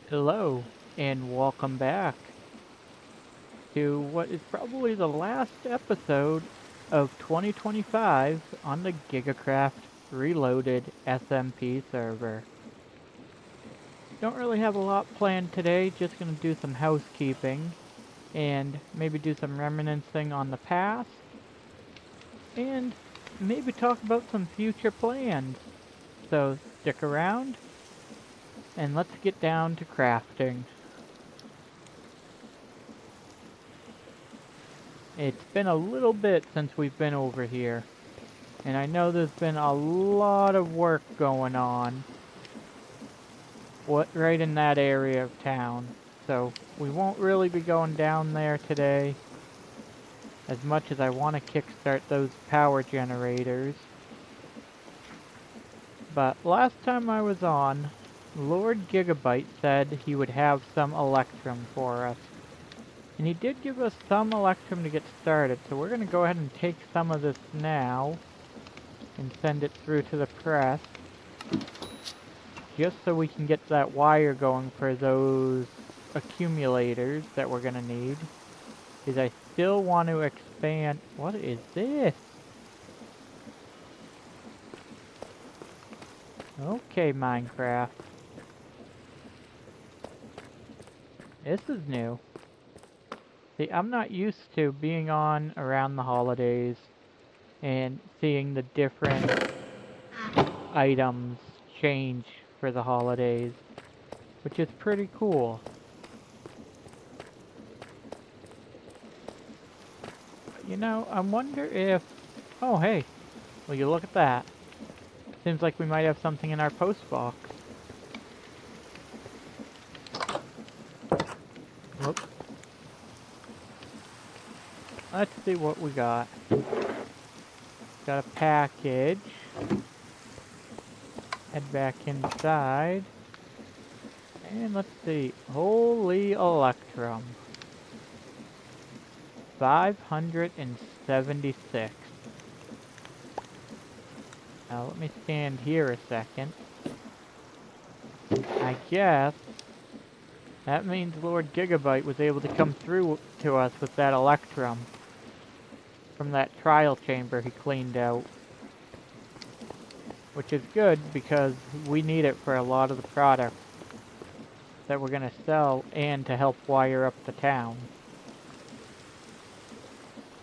Hello, and welcome back to what is probably the last episode of 2025 on the GigaCraft Reloaded SMP server. Don't really have a lot planned today, just gonna do some housekeeping and maybe do some reminiscing on the past and maybe talk about some future plans. So stick around and let's get down to crafting. It's been a little bit since we've been over here, and I know there's been a lot of work going on right in that area of town, so we won't really be going down there today as much as I want to kickstart those power generators. But last time I was on, Lord Gigabyte said he would have some Electrum for us. And he did give us some Electrum to get started, so we're going to go ahead and take some of this now and send it through to the press, just so we can get that wire going for those accumulators that we're going to need. Because I still want to expand. What is this? Okay, Minecraft. This is new. See, I'm not used to being on around the holidays and seeing the different items change for the holidays, which is pretty cool. You know, I wonder if... Oh, hey. Will you look at that? Seems like we might have something in our post box. Whoops. Let's see what we got. Got a package. Head back inside. And let's see. Holy Electrum. 576. Now let me stand here a second. I guess that means Lord Gigabyte was able to come through to us with that Electrum from that trial chamber he cleaned out. Which is good because we need it for a lot of the products that we're going to sell and to help wire up the town.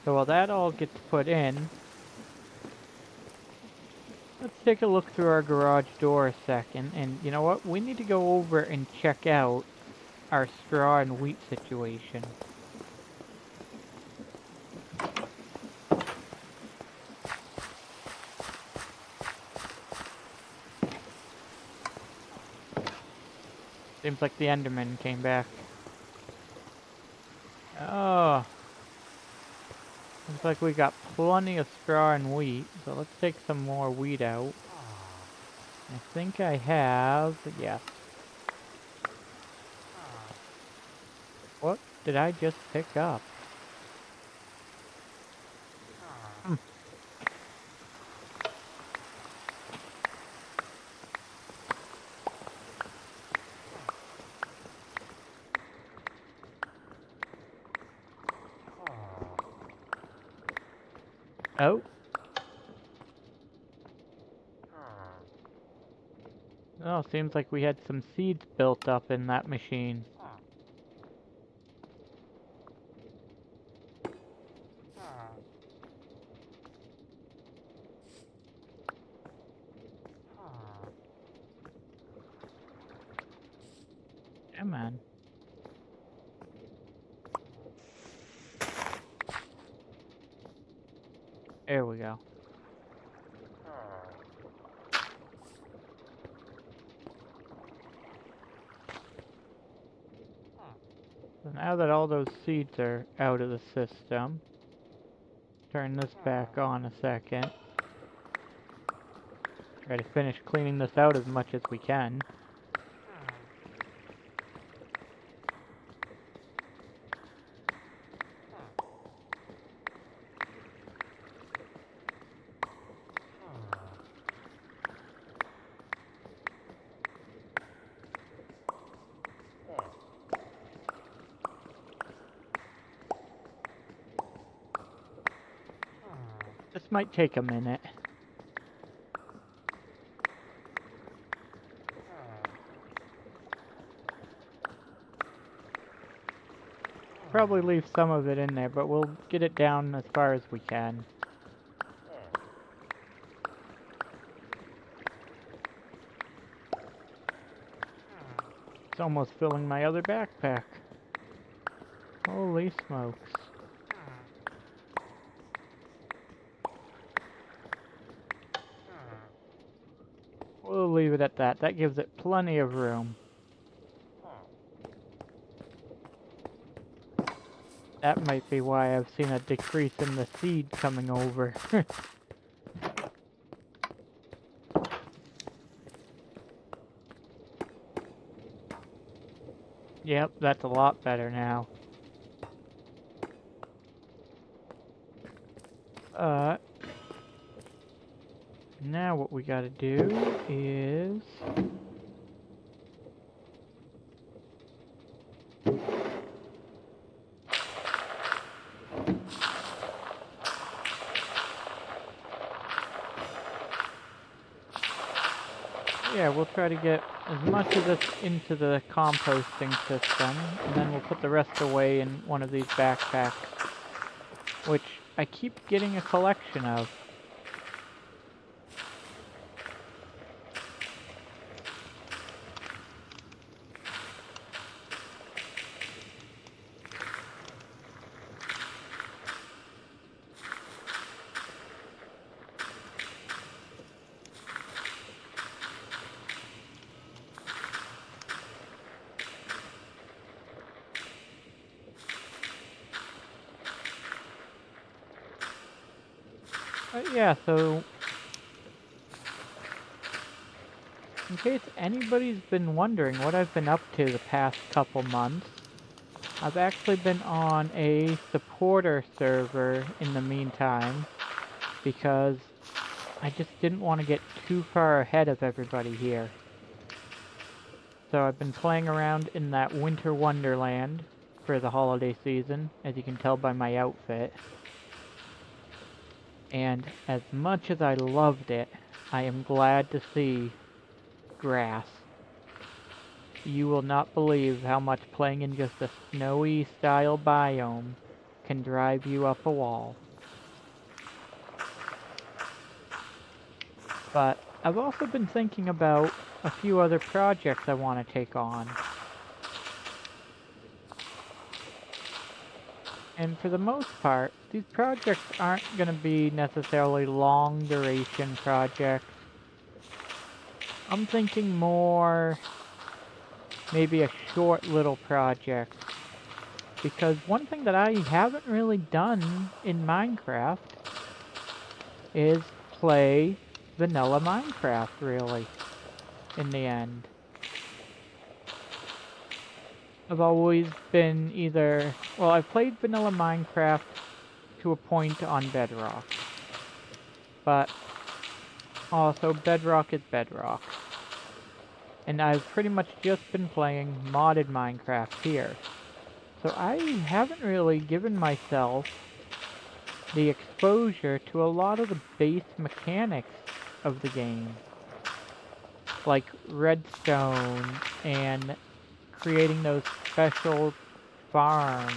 So while that all gets put in, let's take a look through our garage door a second. And you know what? We need to go over and check out our straw and wheat situation. Seems like the Enderman came back. Oh. Looks like we got plenty of straw and wheat, so let's take some more wheat out. I think I have... yes. What did I just pick up? Oh. Oh, seems like we had some seeds built up in that machine. Come on. There we go. So now that all those seeds are out of the system, turn this back on a second. Try to finish cleaning this out as much as we can. This might take a minute. Probably leave some of it in there, but we'll get it down as far as we can. It's almost filling my other backpack. Holy smokes. We'll leave it at that. That gives it plenty of room. That might be why I've seen a decrease in the seed coming over. Yep, that's a lot better now. Now what we gotta do is... yeah, we'll try to get as much of this into the composting system, and then we'll put the rest away in one of these backpacks, which I keep getting a collection of. Yeah, so in case anybody's been wondering what I've been up to the past couple months, I've actually been on a supporter server in the meantime because I just didn't want to get too far ahead of everybody here. So I've been playing around in that winter wonderland for the holiday season, as you can tell by my outfit. And as much as I loved it, I am glad to see grass. You will not believe how much playing in just a snowy style biome can drive you up a wall. But I've also been thinking about a few other projects I want to take on. And for the most part, these projects aren't going to be necessarily long duration projects. I'm thinking more maybe a short little project. Because one thing that I haven't really done in Minecraft is play vanilla Minecraft, really, in the end. I've always been either... well, I've played vanilla Minecraft to a point on Bedrock. But also, Bedrock is Bedrock. And I've pretty much just been playing modded Minecraft here. So I haven't really given myself the exposure to a lot of the base mechanics of the game. Like redstone and creating those special farms.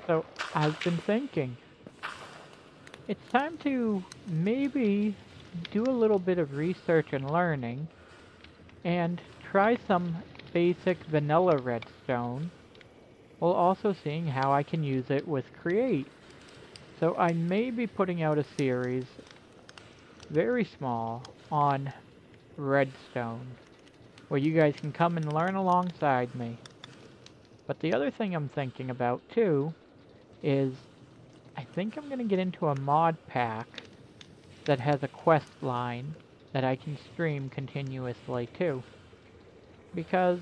So I've been thinking, it's time to maybe do a little bit of research and learning and try some basic vanilla redstone while also seeing how I can use it with Create. So I may be putting out a series, very small, on redstone, where you guys can come and learn alongside me. But the other thing I'm thinking about too is I think I'm going to get into a mod pack that has a quest line that I can stream continuously too. Because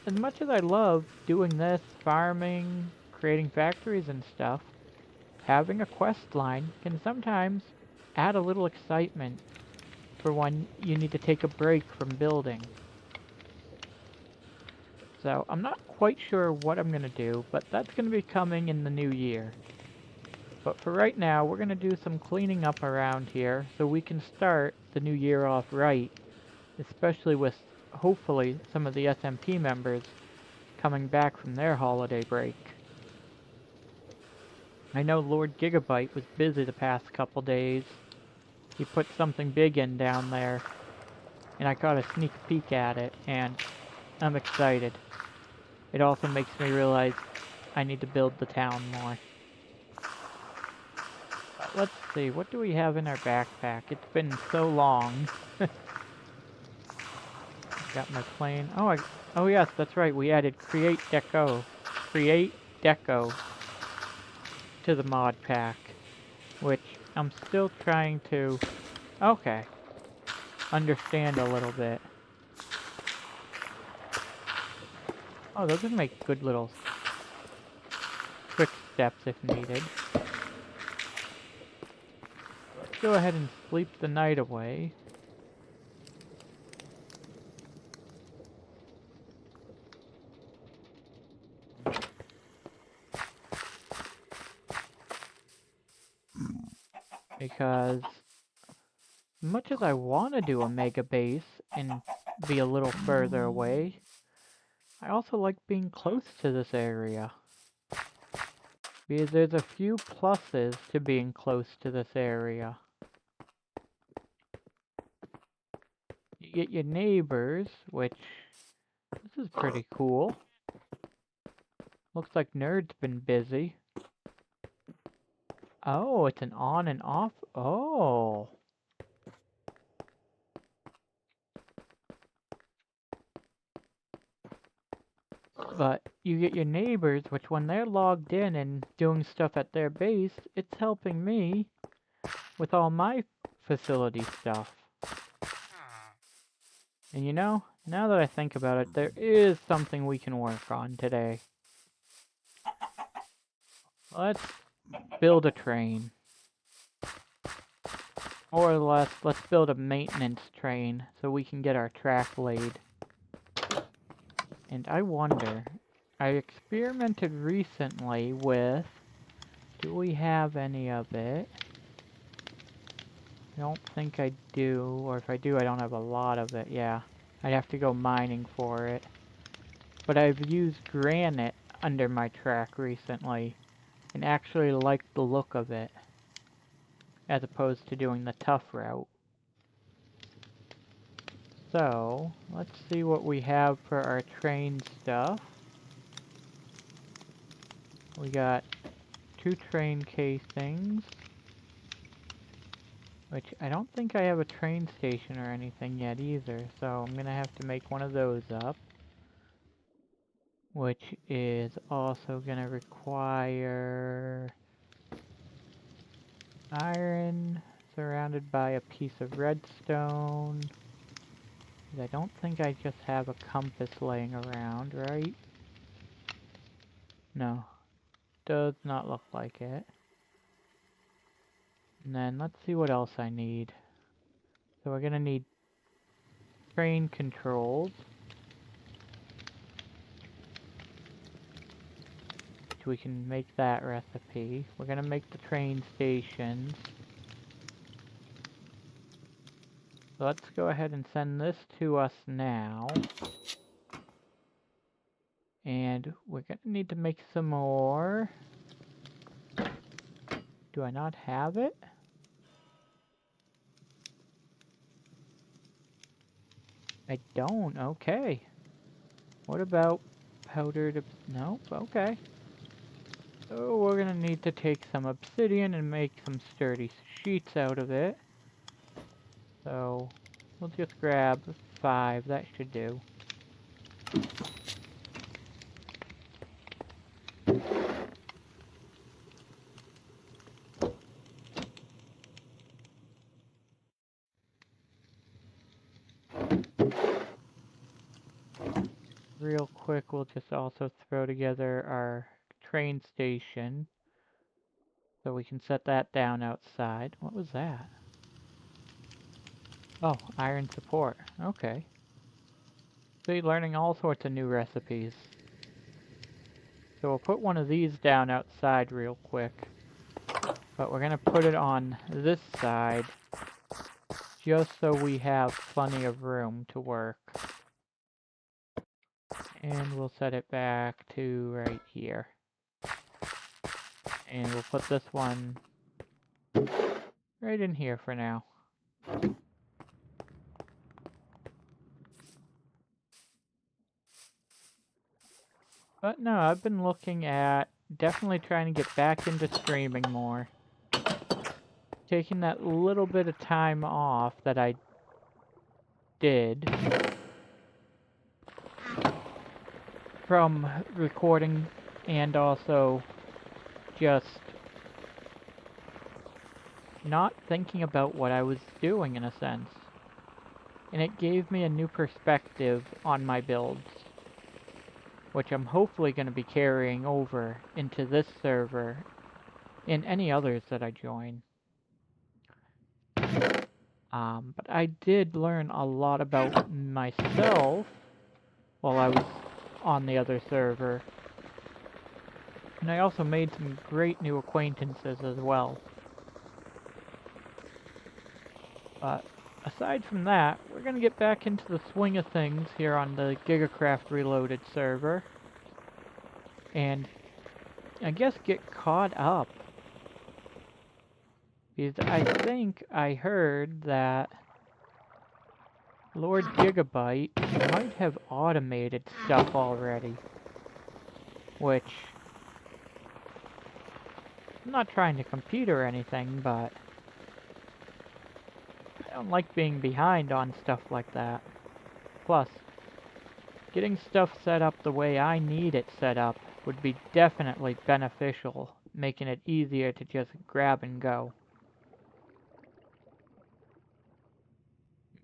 as much as I love doing this, farming, creating factories and stuff, having a quest line can sometimes add a little excitement for when you need to take a break from building. So I'm not quite sure what I'm going to do, but that's going to be coming in the new year. But for right now, we're going to do some cleaning up around here so we can start the new year off right, especially with, hopefully, some of the SMP members coming back from their holiday break. I know Lord Gigabyte was busy the past couple days. He put something big in down there, and I got a sneak peek at it, and I'm excited. It also makes me realize I need to build the town more. Let's see, what do we have in our backpack? It's been so long. Got my plane. Oh yes, that's right. We added create deco to the mod pack, which I'm still trying to understand a little bit. Oh, those would make good little quick steps if needed. Let's go ahead and sleep the night away. Because much as I want to do a mega base and be a little further away, I also like being close to this area. Because there's a few pluses to being close to this area. You get your neighbors, which this is pretty cool. Looks like Nerd's been busy. Oh, it's an on and off. Oh. But you get your neighbors, which when they're logged in and doing stuff at their base, it's helping me with all my facility stuff. And you know, now that I think about it, there is something we can work on today. Let's build a train. Or let's build a maintenance train so we can get our track laid. And I wonder, I experimented recently with, do we have any of it? I don't think I do, or if I do, I don't have a lot of it, yeah. I'd have to go mining for it. But I've used granite under my track recently, and actually liked the look of it, as opposed to doing the tough route. So, let's see what we have for our train stuff. We got 2 train casings, which I don't think I have a train station or anything yet either, so I'm gonna have to make one of those up, which is also gonna require iron surrounded by a piece of redstone. I don't think I just have a compass laying around, right? No, does not look like it. And then let's see what else I need. So we're gonna need train controls, which we can make that recipe. We're gonna make the train stations. So let's go ahead and send this to us now. And we're gonna need to make some more. Do I not have it? I don't, okay. What about powdered, nope, okay. So we're gonna need to take some obsidian and make some sturdy sheets out of it. So we'll just grab 5, that should do. Real quick, we'll just also throw together our train station so we can set that down outside. What was that? Oh, iron support. Okay. be learning all sorts of new recipes. So we'll put one of these down outside real quick. But we're gonna put it on this side just so we have plenty of room to work. And we'll set it back to right here. And we'll put this one right in here for now. But no, I've been looking at definitely trying to get back into streaming more. Taking that little bit of time off that I did from recording and also just not thinking about what I was doing in a sense. And it gave me a new perspective on my builds, which I'm hopefully going to be carrying over into this server and any others that I join. But I did learn a lot about myself while I was on the other server. And I also made some great new acquaintances as well. But aside from that, we're going to get back into the swing of things here on the GigaCraft Reloaded server. And I guess get caught up. Because I think I heard that Lord Gigabyte might have automated stuff already. Which, I'm not trying to compete or anything, but I don't like being behind on stuff like that. Plus, getting stuff set up the way I need it set up would be definitely beneficial, making it easier to just grab and go.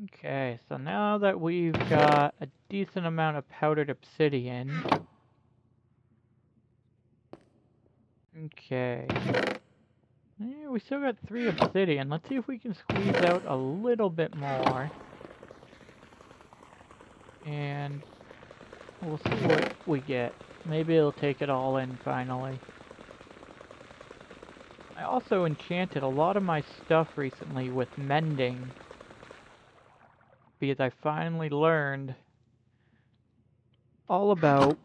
Okay, so now that we've got a decent amount of powdered obsidian. Okay. Yeah, we still got 3 obsidian. Let's see if we can squeeze out a little bit more. And we'll see what we get. Maybe it'll take it all in finally. I also enchanted a lot of my stuff recently with mending, because I finally learned all about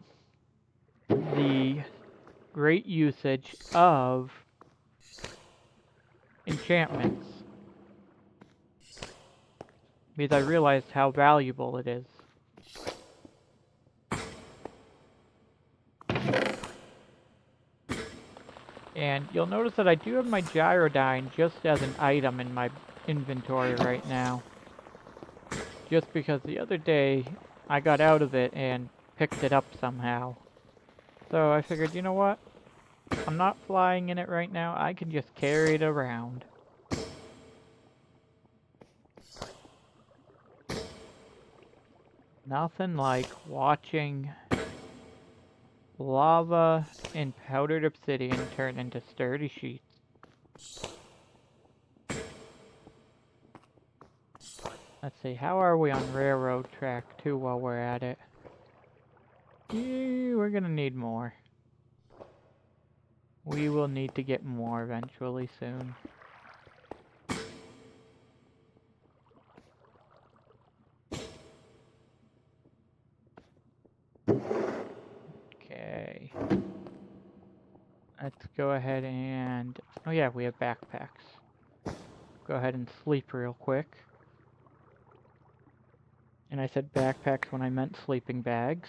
the great usage of enchantments, because I realized how valuable it is. And you'll notice that I do have my gyrodyne just as an item in my inventory right now. Just because the other day I got out of it and picked it up somehow. So I figured, you know what? I'm not flying in it right now, I can just carry it around. Nothing like watching lava and powdered obsidian turn into sturdy sheets. Let's see, how are we on railroad track 2 while we're at it? Yeah, we're gonna need more. We will need to get more eventually soon. Okay. Let's go ahead and... oh yeah, we have backpacks. Go ahead and sleep real quick. And I said backpacks when I meant sleeping bags.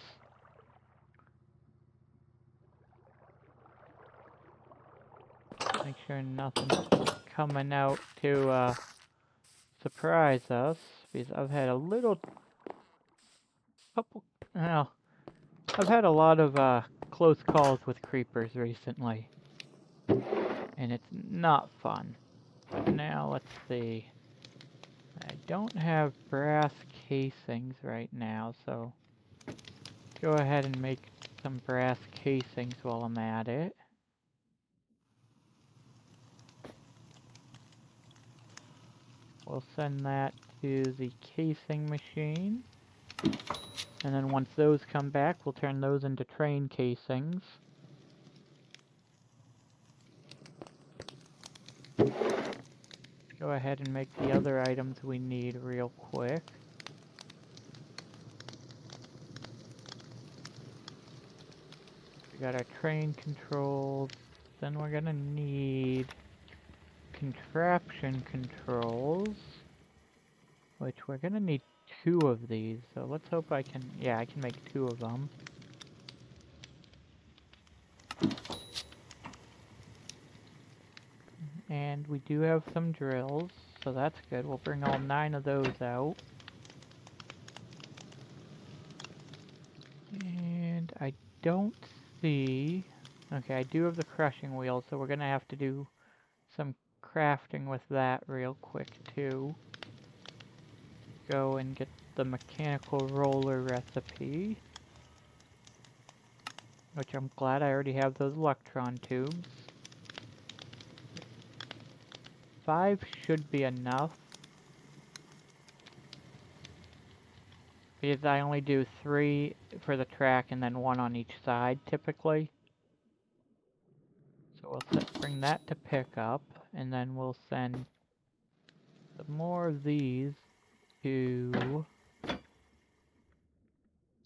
Make sure nothing's coming out to surprise us, because I've had a I've had a lot of close calls with creepers recently, and it's not fun. But now let's see. I don't have brass casings right now, so go ahead and make some brass casings while I'm at it. We'll send that to the casing machine. And then once those come back, we'll turn those into train casings. Go ahead and make the other items we need real quick. We got our train controls. Then we're gonna need contraption controls, which we're gonna need 2 of these. So let's hope I can, yeah, I can make 2 of them. And we do have some drills, so that's good. We'll bring all 9 of those out. And I don't see... Okay, I do have the crushing wheel, so we're gonna have to do some crafting with that real quick too. Go and get the mechanical roller recipe, which I'm glad I already have those electron tubes. 5 should be enough, because I only do 3 for the track and then 1 on each side typically. So we'll bring that to pick up, and then we'll send some more of these to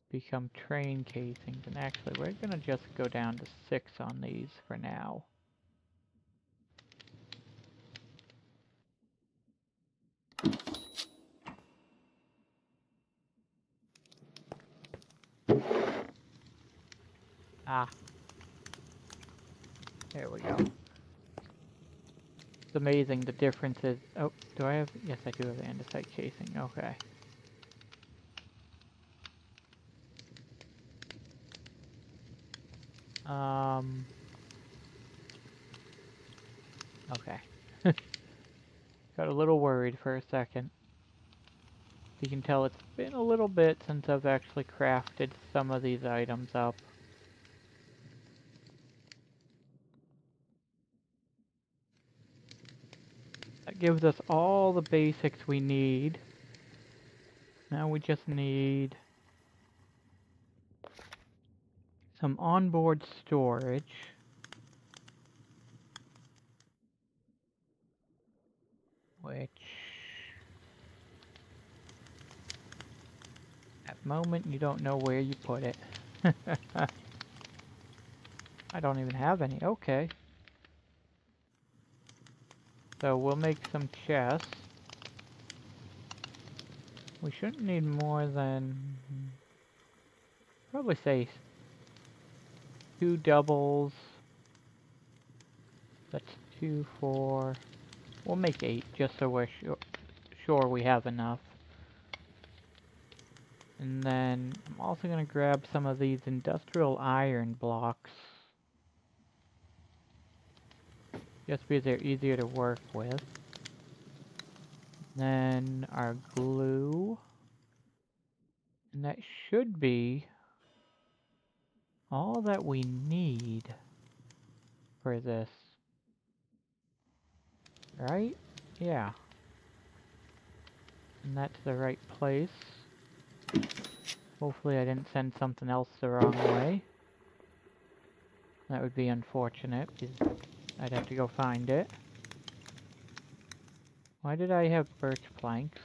become train casings. And actually, we're gonna just go down to 6 on these for now. Ah. There we go. It's amazing the differences. Oh, do I have? Yes, I do have andesite casing. Okay. Okay. Got a little worried for a second. You can tell it's been a little bit since I've actually crafted some of these items up. That gives us all the basics we need. Now we just need some onboard storage. Which, at the moment, you don't know where you put it. I don't even have any. Okay. So we'll make some chests. We shouldn't need more than, probably say 2 doubles. That's 2, 4. We'll make 8 just so we're sure we have enough. And then I'm also going to grab some of these industrial iron blocks, just because they're easier to work with. Then our glue. And that should be all that we need for this. Right? Yeah. And that's the right place. Hopefully I didn't send something else the wrong way. That would be unfortunate, because I'd have to go find it. Why did I have birch planks?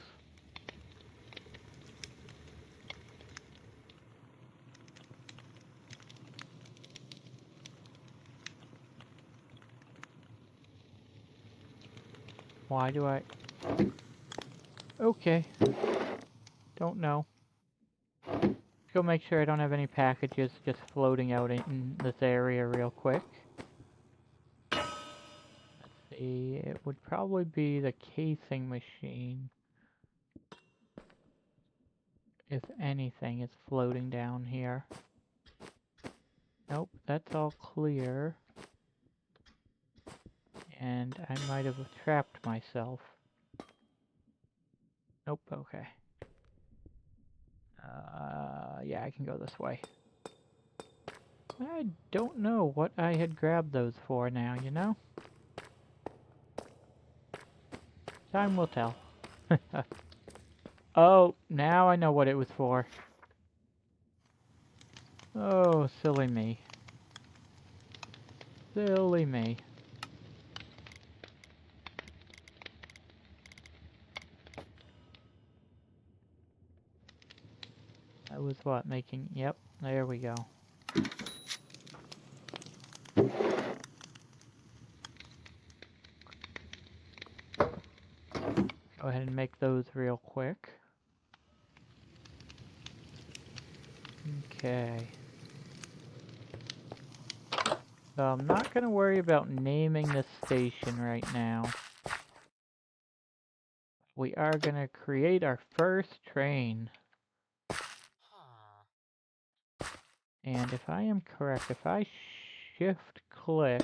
Why do I... Okay. Don't know. Let's go make sure I don't have any packages just floating out in this area real quick. Let's see, it would probably be the casing machine. If anything is floating down here. Nope, that's all clear. And I might have trapped myself. Nope, okay. Yeah, I can go this way. I don't know what I had grabbed those for now, you know? Time will tell. Oh, now I know what it was for. Oh, silly me. Silly me. That was what, making... Yep, there we go. Go ahead and make those real quick. Okay. So I'm not going to worry about naming this station right now. We are going to create our first train. And if I am correct, if I shift click...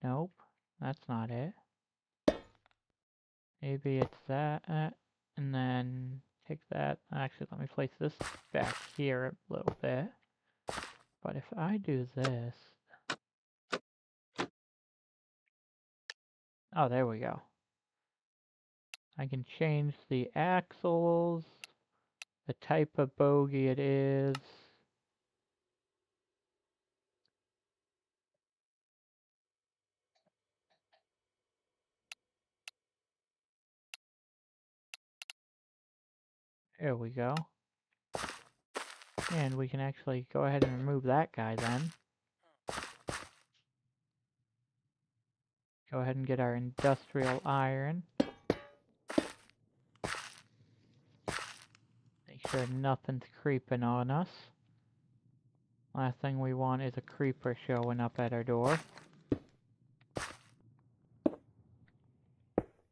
Nope, that's not it. Maybe it's that, and then take that. Actually, let me place this back here a little bit. But if I do this... Oh, there we go. I can change the axles, the type of bogie it is. There we go. And we can actually go ahead and remove that guy then. Go ahead and get our industrial iron. Make sure nothing's creeping on us. Last thing we want is a creeper showing up at our door.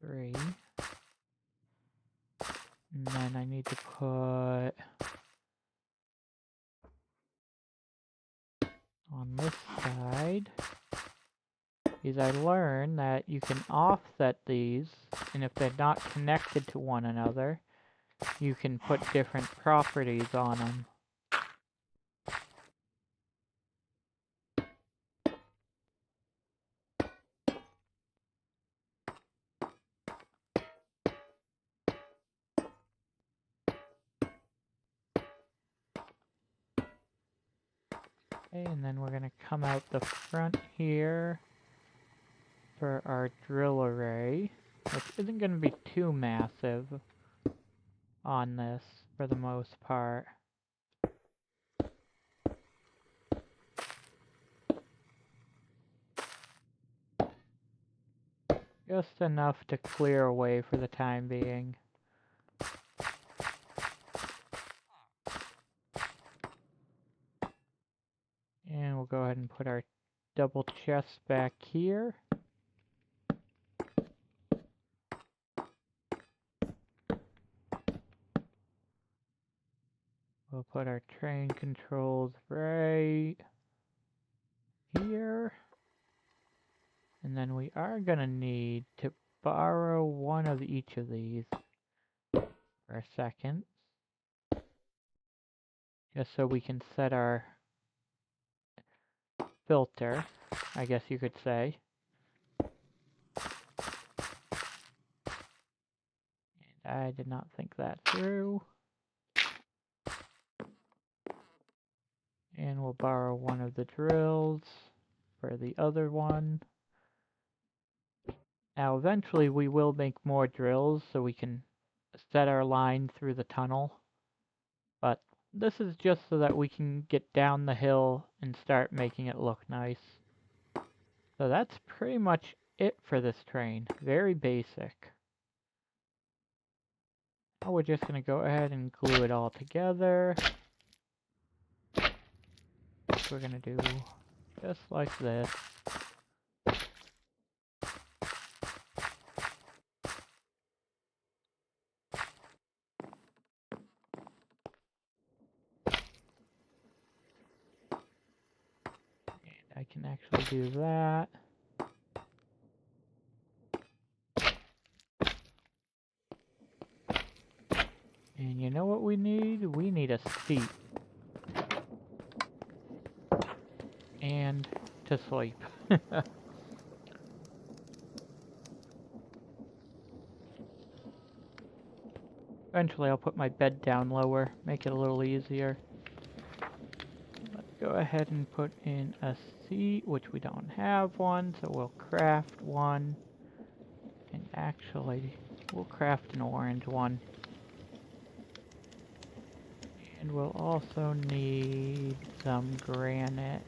3. And then I need to put... on this side, is I learned that you can offset these, and if they're not connected to one another, you can put different properties on them. Okay, and then we're going to come out the front here for our drill array, which isn't going to be too massive on this for the most part. Just enough to clear away for the time being. And we'll go ahead and put our double chest back here. We'll put our train controls right here. And then we are going to need to borrow one of each of these for a second. Just so we can set our filter, I guess you could say. And I did not think that through. And we'll borrow one of the drills for the other one. Now eventually we will make more drills so we can set our line through the tunnel. But this is just so that we can get down the hill and start making it look nice. So that's pretty much it for this train. Very basic. Now we're just going to go ahead and glue it all together. We're going to do just like this. And I can actually do that. And you know what we need? We need a seat. And to sleep. Eventually I'll put my bed down lower, make it a little easier. go ahead and put in a seat, which we don't have one, so we'll craft one. And actually, we'll craft an orange one. And we'll also need some granite.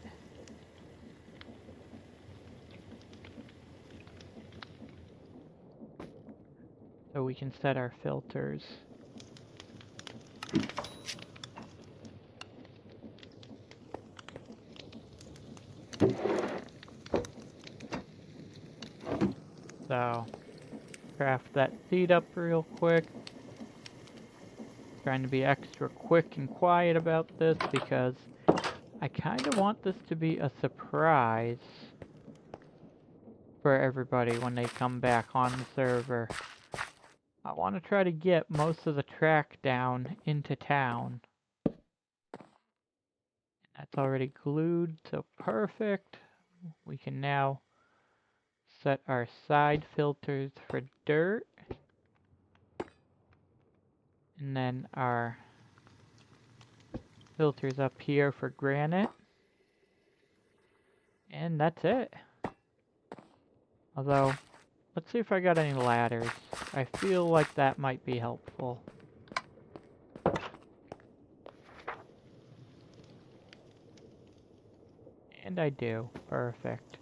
So we can set our filters. So, craft that seed up real quick. Trying to be extra quick and quiet about this because I kind of want this to be a surprise for everybody when they come back on the server. I want to try to get most of the track down into town. That's already glued, so perfect. We can now set our side filters for dirt. And then our filters up here for granite. And that's it. Although, let's see if I got any ladders. I feel like that might be helpful. And I do. Perfect.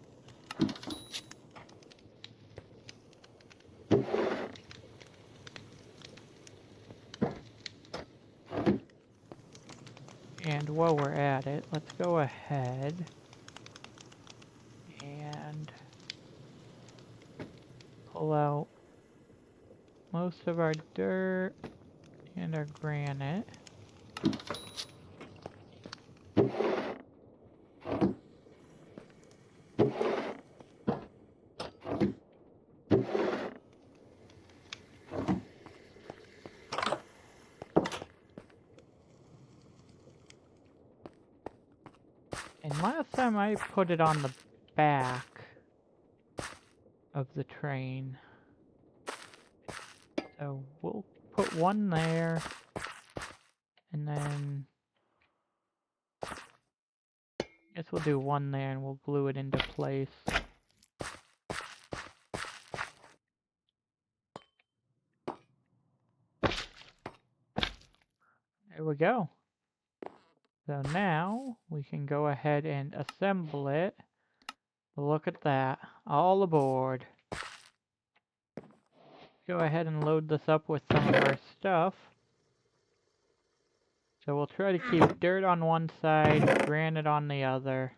And while we're at it, let's go ahead and pull out most of our dirt and our granite. And last time I put it on the back of the train. So we'll put one there, and then I guess we'll do one there and we'll glue it into place. There we go. So now we can go ahead and assemble it. Look at that, all aboard. Go ahead and load this up with some of our stuff. So we'll try to keep dirt on one side, granite on the other,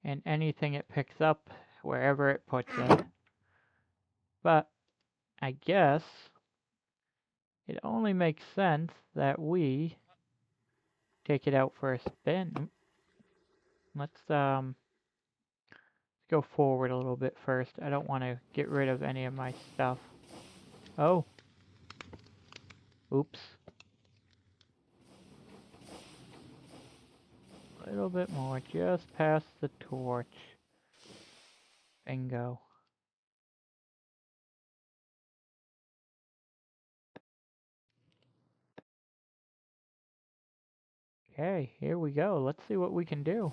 and anything it picks up wherever it puts it. But I guess it only makes sense that we take it out for a spin. Let's go forward a little bit first. I don't want to get rid of any of my stuff. Oh. Oops. A little bit more, just past the torch. Bingo. Okay, here we go. Let's see what we can do.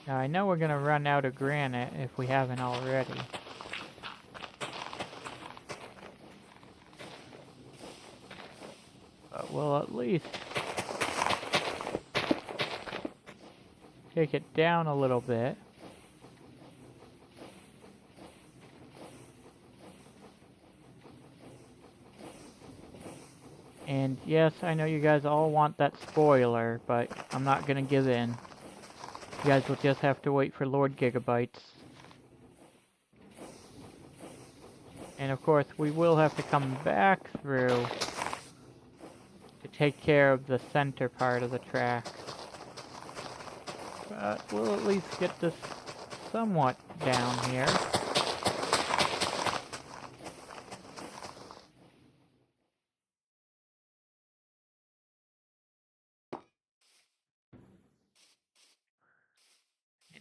Now I know we're gonna run out of granite if we haven't already. But we'll at least take it down a little bit. And yes, I know you guys all want that spoiler, but I'm not gonna give in. You guys will just have to wait for Lord Gigabytes. And of course, we will have to come back through to take care of the center part of the track. But we'll at least get this somewhat down here.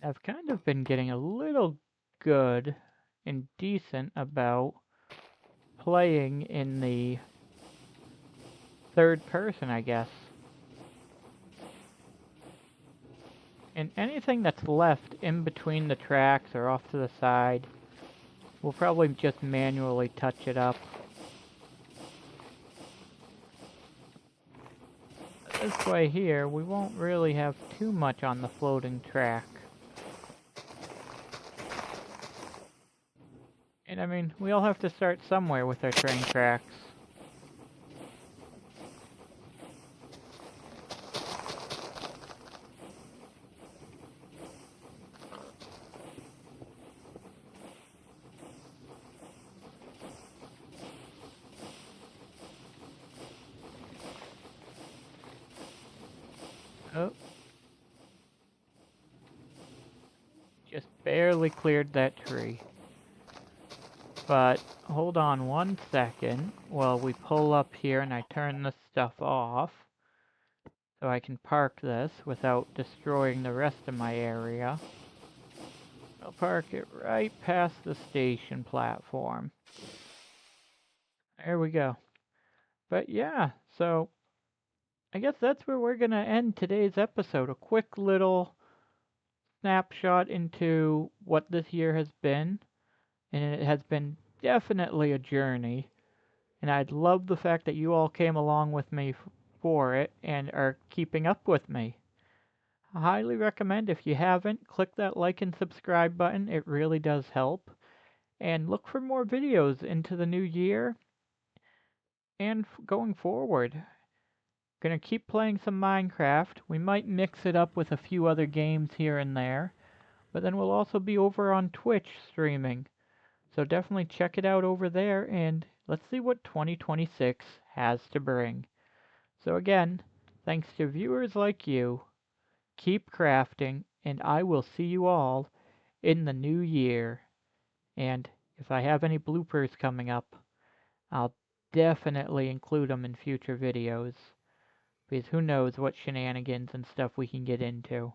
I've kind of been getting a little good and decent about playing in the third person, I guess. And anything that's left in between the tracks or off to the side, we'll probably just manually touch it up. This way here, we won't really have too much on the floating track. And I mean, we all have to start somewhere with our train tracks. Oh. Just barely cleared that tree. But hold on one second while we pull up here and I turn this stuff off so I can park this without destroying the rest of my area. I'll park it right past the station platform. There we go. But yeah, so I guess that's where we're going to end today's episode. A quick little snapshot into what this year has been. And it has been definitely a journey. And I'd love the fact that you all came along with me for it and are keeping up with me. I highly recommend, if you haven't, click that like and subscribe button. It really does help. And look for more videos into the new year and going forward. Gonna keep playing some Minecraft. We might mix it up with a few other games here and there. But then we'll also be over on Twitch streaming. So definitely check it out over there, and let's see what 2026 has to bring. So again, thanks to viewers like you, keep crafting, and I will see you all in the new year. And if I have any bloopers coming up, I'll definitely include them in future videos. Because who knows what shenanigans and stuff we can get into.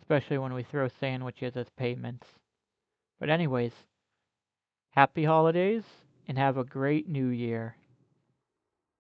Especially when we throw sandwiches as payments. But anyways, happy holidays, and have a great new year.